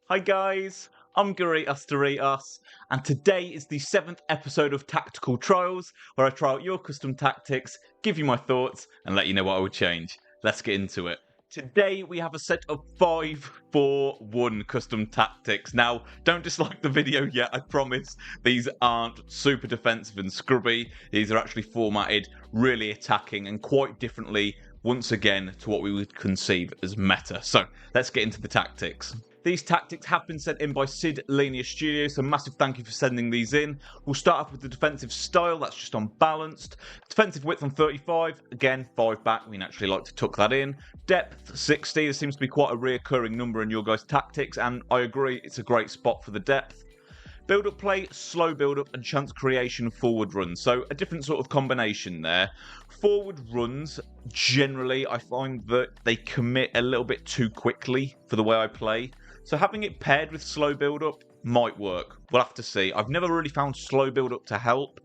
Hi guys, I'm GarritosDorritos, and today is the 7th episode of Tactical Trials, where I try out your custom tactics, give you my thoughts, and let you know what I would change. Let's get into it. Today we have a set of 5-4-1 custom tactics. Now, don't dislike the video yet, I promise. These aren't super defensive and scrubby. These are actually formatted really attacking and quite differently, once again, to what we would conceive as meta. So, let's get into the tactics. These tactics have been sent in by Sid Linear Studio, so massive thank you for sending these in. We'll start off with the defensive style, that's just unbalanced. Defensive width on 35, again, 5 back, we naturally like to tuck that in. Depth, 60, there seems to be quite a reoccurring number in your guys' tactics, and I agree, it's a great spot for the depth. Build-up play, slow build-up, and chance creation forward runs. So a different sort of combination there. Forward runs, generally, I find that they commit a little bit too quickly for the way I play. So having it paired with slow build-up might work. We'll have to see. I've never really found slow build-up to help,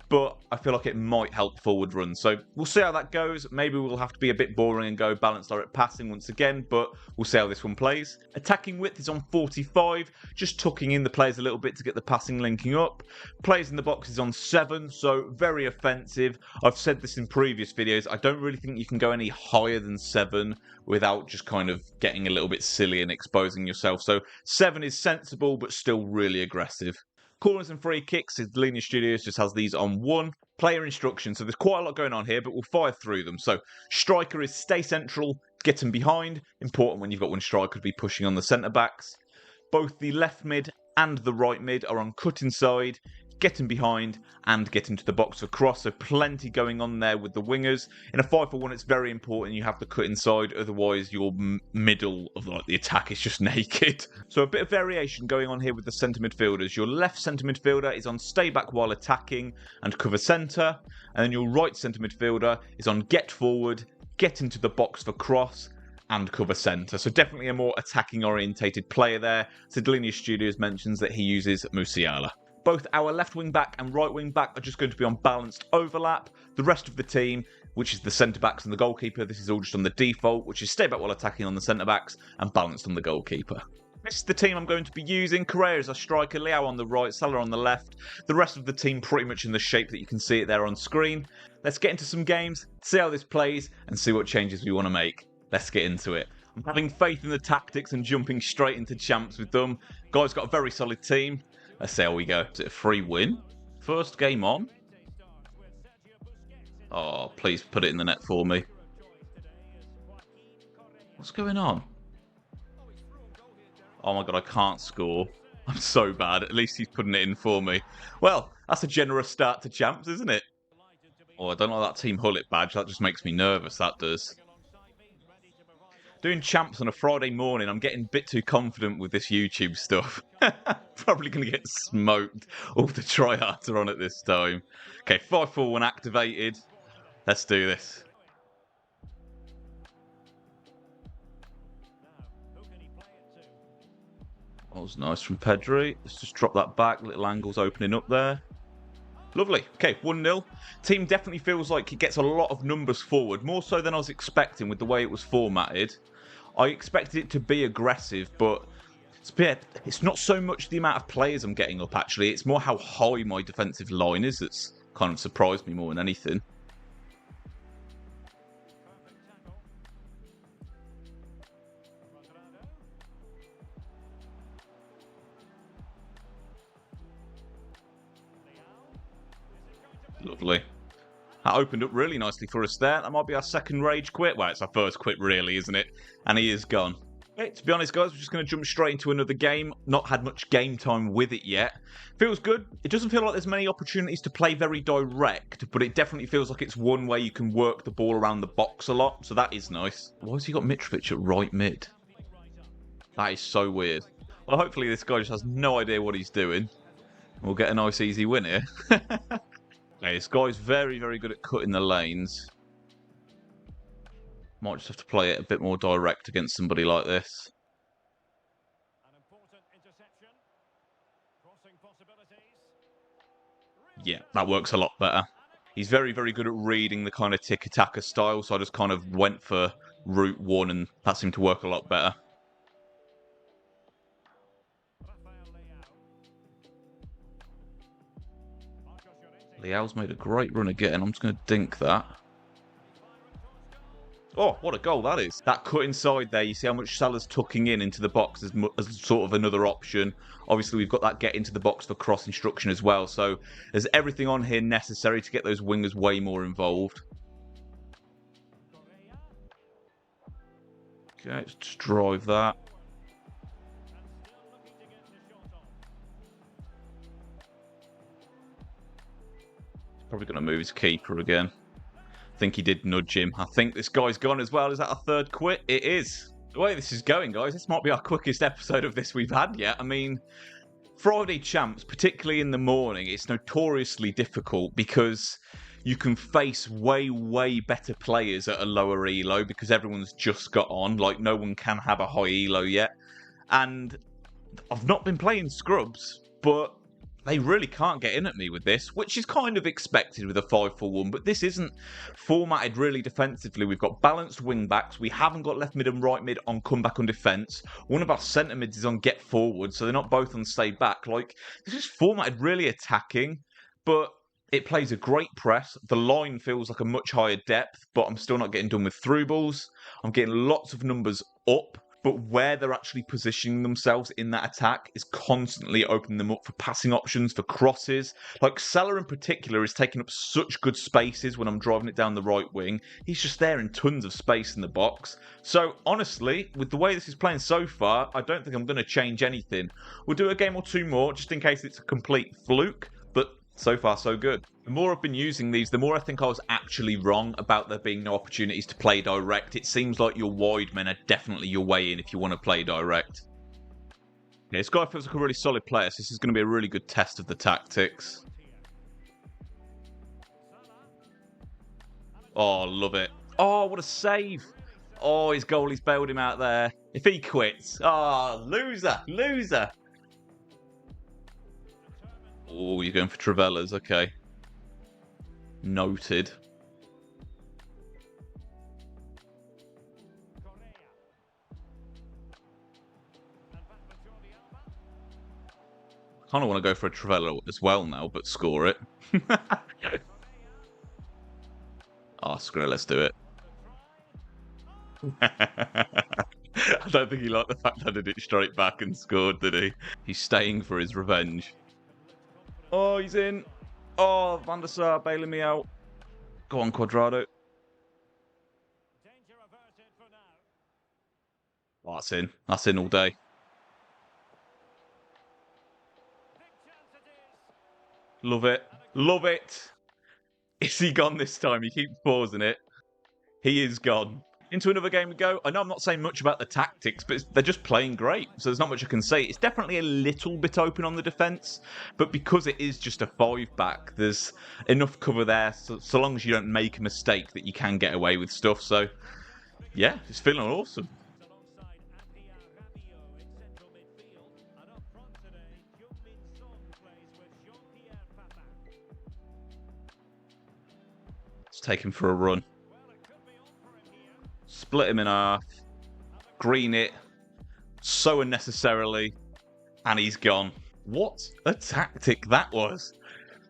but I feel like it might help forward runs. So we'll see how that goes. Maybe we'll have to be a bit boring and go balanced direct passing once again, but we'll see how this one plays. Attacking width is on 45, just tucking in the players a little bit to get the passing linking up. Players in the box is on 7, so very offensive. I've said this in previous videos, I don't really think you can go any higher than 7 without just kind of getting a little bit silly and exposing yourself. So 7 is sensible, but still really aggressive. Corners and free kicks, Linear Studios just has these on 1. Player instructions, so there's quite a lot going on here, but we'll fire through them. So striker is stay central, get them behind. Important when you've got one striker to be pushing on the centre-backs. Both the left mid and the right mid are on cut inside, get him behind, and get into the box for cross. So plenty going on there with the wingers. In a 5-for-1, it's very important you have the cut inside, otherwise your middle of the attack is just naked. So a bit of variation going on here with the centre midfielders. Your left centre midfielder is on stay back while attacking and cover centre, and then your right centre midfielder is on get forward, get into the box for cross, and cover centre. So definitely a more attacking orientated player there. Sid Linear Studios mentions that he uses Musiala. Both our left wing back and right wing back are just going to be on balanced overlap. The rest of the team, which is the centre backs and the goalkeeper, this is all just on the default, which is stay back while attacking on the centre backs and balanced on the goalkeeper. This is the team I'm going to be using. Correa is our striker, Leao on the right, Salah on the left. The rest of the team pretty much in the shape that you can see it there on screen. Let's get into some games, see how this plays, and see what changes we want to make. Let's get into it. I'm having faith in the tactics and jumping straight into champs with them. Guys got a very solid team. Let's see how we go. Is it a free win? First game on? Oh, please put it in the net for me. What's going on? Oh my god, I can't score. I'm so bad. At least he's putting it in for me. Well, that's a generous start to champs, isn't it? Oh, I don't like that Team Hullet badge. That just makes me nervous, that does. Doing champs on a Friday morning, I'm getting a bit too confident with this YouTube stuff. Probably going to get smoked. All the tryhards are on at this time. Okay, 5-4-1 activated. Let's do this. That was nice from Pedri. Let's just drop that back. Little angles opening up there. Lovely. Okay, 1-0. Team definitely feels like it gets a lot of numbers forward. More so than I was expecting with the way it was formatted. I expected it to be aggressive, but it's not so much the amount of players I'm getting up, actually. It's more how high my defensive line is that's kind of surprised me more than anything. Lovely. That opened up really nicely for us there. That might be our second rage quit. Well, it's our first quit, really, isn't it? And he is gone. Okay, to be honest, guys, we're just going to jump straight into another game. Not had much game time with it yet. Feels good. It doesn't feel like there's many opportunities to play very direct, but it definitely feels like it's one where you can work the ball around the box a lot, so that is nice. Why has he got Mitrovic at right mid? That is so weird. Well, hopefully this guy just has no idea what he's doing. We'll get a nice, easy win here. Okay, this guy's very, very good at cutting the lanes. Might just have to play it a bit more direct against somebody like this. Yeah, that works a lot better. He's very, very good at reading the kind of tiki-taka style, so I just kind of went for route 1 and that seemed to work a lot better. Liao's made a great run again. I'm just going to dink that. Oh, what a goal that is. That cut inside there, you see how much Salah's tucking in into the box as sort of another option. Obviously, we've got that get into the box for cross instruction as well. So there's everything on here necessary to get those wingers way more involved. Okay, let's just drive that. He's probably going to move his keeper again. I think he did nudge him. I think this guy's gone as well. Is that a third quit? It is. The way this is going, guys, this might be our quickest episode of this we've had yet. I mean, Friday champs, particularly in the morning, it's notoriously difficult because you can face way, way better players at a lower elo because everyone's just got on. Like, no one can have a high elo yet. And I've not been playing scrubs, but they really can't get in at me with this, which is kind of expected with a 5-4-1, but this isn't formatted really defensively. We've got balanced wing-backs. We haven't got left mid and right mid on comeback on defence. One of our centre mids is on get forward, so they're not both on stay back. Like, this is formatted really attacking, but it plays a great press. The line feels like a much higher depth, but I'm still not getting done with through balls. I'm getting lots of numbers up, but where they're actually positioning themselves in that attack is constantly opening them up for passing options, for crosses. Like, Salah in particular is taking up such good spaces when I'm driving it down the right wing. He's just there in tons of space in the box. So, honestly, with the way this is playing so far, I don't think I'm going to change anything. We'll do a game or two more, just in case it's a complete fluke, but so far so good. The more I've been using these, the more I think I was actually wrong about there being no opportunities to play direct. It seems like your wide men are definitely your way in if you want to play direct. Yeah, this guy feels like a really solid player, so this is going to be a really good test of the tactics. Oh, love it. Oh, what a save. Oh, his goalie's bailed him out there. If he quits. Oh, loser, loser. Oh, you're going for Travellas, okay. Noted. I kind of want to go for a Travella as well now, but score it. Oh, screw it, let's do it. I don't think he liked the fact that I did it straight back and scored, did he? He's staying for his revenge. Oh, he's in. Oh, Van der Sar bailing me out. Go on, Cuadrado. Oh, that's in. That's in all day. Love it. Love it. Is he gone this time? He keeps pausing it. He is gone. Into another game we go. I know I'm not saying much about the tactics, but they're just playing great. So there's not much I can say. It's definitely a little bit open on the defence, but because it is just a 5-back, there's enough cover there. So long as you don't make a mistake that you can get away with stuff. So, yeah, it's feeling awesome. Let's take him for a run. Split him in half, green it so unnecessarily, and he's gone. What a tactic that was.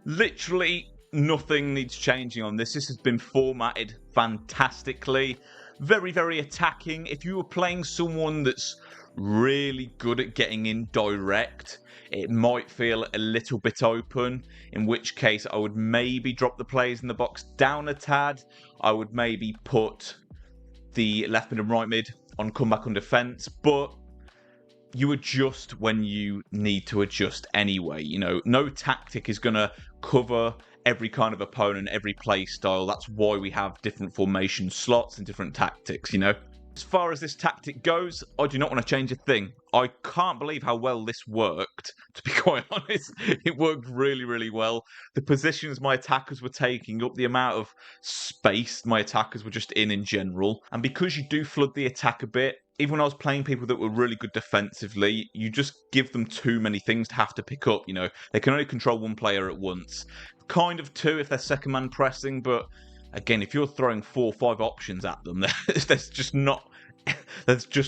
Literally nothing needs changing on this. This has been formatted fantastically. Very, very attacking. If you were playing someone that's really good at getting in direct, it might feel a little bit open, in which case I would maybe drop the players in the box down a tad. I would maybe put the left mid and right mid on comeback on defence, but you adjust when you need to adjust anyway. You know, no tactic is going to cover every kind of opponent, every play style. That's why we have different formation slots and different tactics, you know. As far as this tactic goes, I do not want to change a thing. I can't believe how well this worked, to be quite honest. It worked really, really well. The positions my attackers were taking up, the amount of space my attackers were just in general. And because you do flood the attack a bit, even when I was playing people that were really good defensively, you just give them too many things to have to pick up, you know. They can only control one player at once. Kind of two if they're second man pressing, but again, if you're throwing 4 or 5 options at them, there's just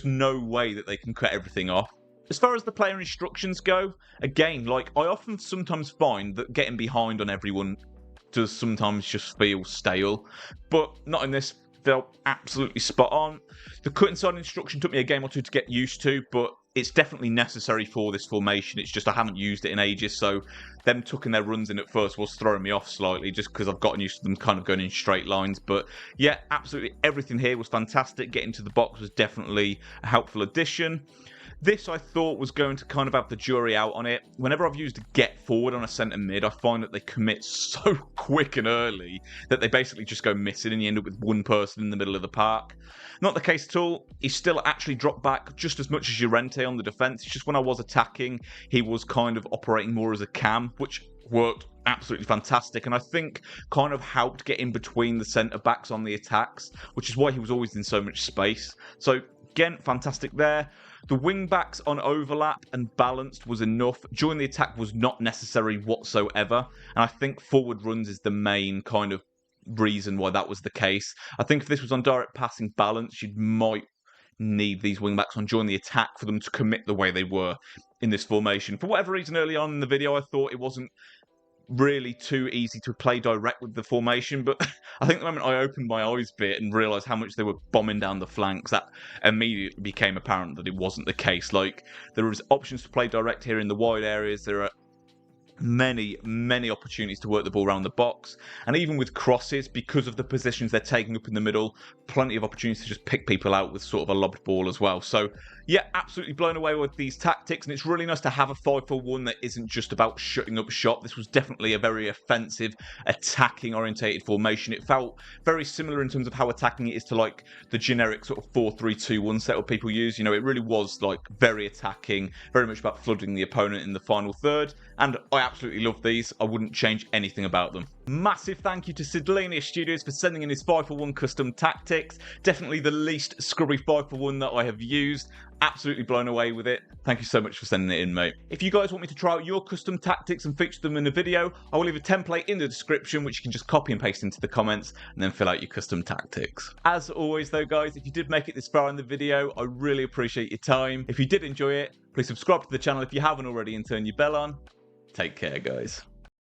no way that they can cut everything off. As far as the player instructions go, again, like, I often sometimes find that getting behind on everyone does sometimes just feel stale, but not in this. Felt absolutely spot on. The cut inside instruction took me a game or two to get used to, but it's definitely necessary for this formation. It's just I haven't used it in ages, so them tucking their runs in at first was throwing me off slightly just because I've gotten used to them kind of going in straight lines. But yeah, absolutely everything here was fantastic. Getting to the box was definitely a helpful addition. This, I thought, was going to kind of have the jury out on it. Whenever I've used a get forward on a centre mid, I find that they commit so quick and early that they basically just go missing and you end up with one person in the middle of the park. Not the case at all. He still actually dropped back just as much as Llorente on the defence. It's just when I was attacking, he was kind of operating more as a cam, which worked absolutely fantastic, and I think kind of helped get in between the centre-backs on the attacks, which is why he was always in so much space. So, again, fantastic there. The wing-backs on overlap and balanced was enough. During the attack was not necessary whatsoever, and I think forward runs is the main kind of reason why that was the case. I think if this was on direct passing balance, you might need these wing-backs on during the attack for them to commit the way they were in this formation. For whatever reason, early on in the video, I thought it wasn't really too easy to play direct with the formation, but I think the moment I opened my eyes a bit and realised how much they were bombing down the flanks, that immediately became apparent that it wasn't the case. Like, there was options to play direct here in the wide areas. There are many opportunities to work the ball around the box, and even with crosses, because of the positions they're taking up in the middle, plenty of opportunities to just pick people out with sort of a lobbed ball as well. So yeah, absolutely blown away with these tactics, and it's really nice to have a 5-4-1 that isn't just about shutting up shop. This was definitely a very offensive, attacking orientated formation. It felt very similar in terms of how attacking it is to like the generic sort of 4-3-2-1 setup people use. You know, it really was like very attacking, very much about flooding the opponent in the final third, and I absolutely love these. I wouldn't change anything about them. Massive thank you to Sidlania Studios for sending in his 5-4-1 custom tactics. Definitely the least scrubby 5-4-1 that I have used. Absolutely blown away with it. Thank you so much for sending it in, mate. If you guys want me to try out your custom tactics and feature them in a video, I will leave a template in the description which you can just copy and paste into the comments and then fill out your custom tactics. As always though guys, if you did make it this far in the video, I really appreciate your time. If you did enjoy it, please subscribe to the channel if you haven't already and turn your bell on. Take care, guys.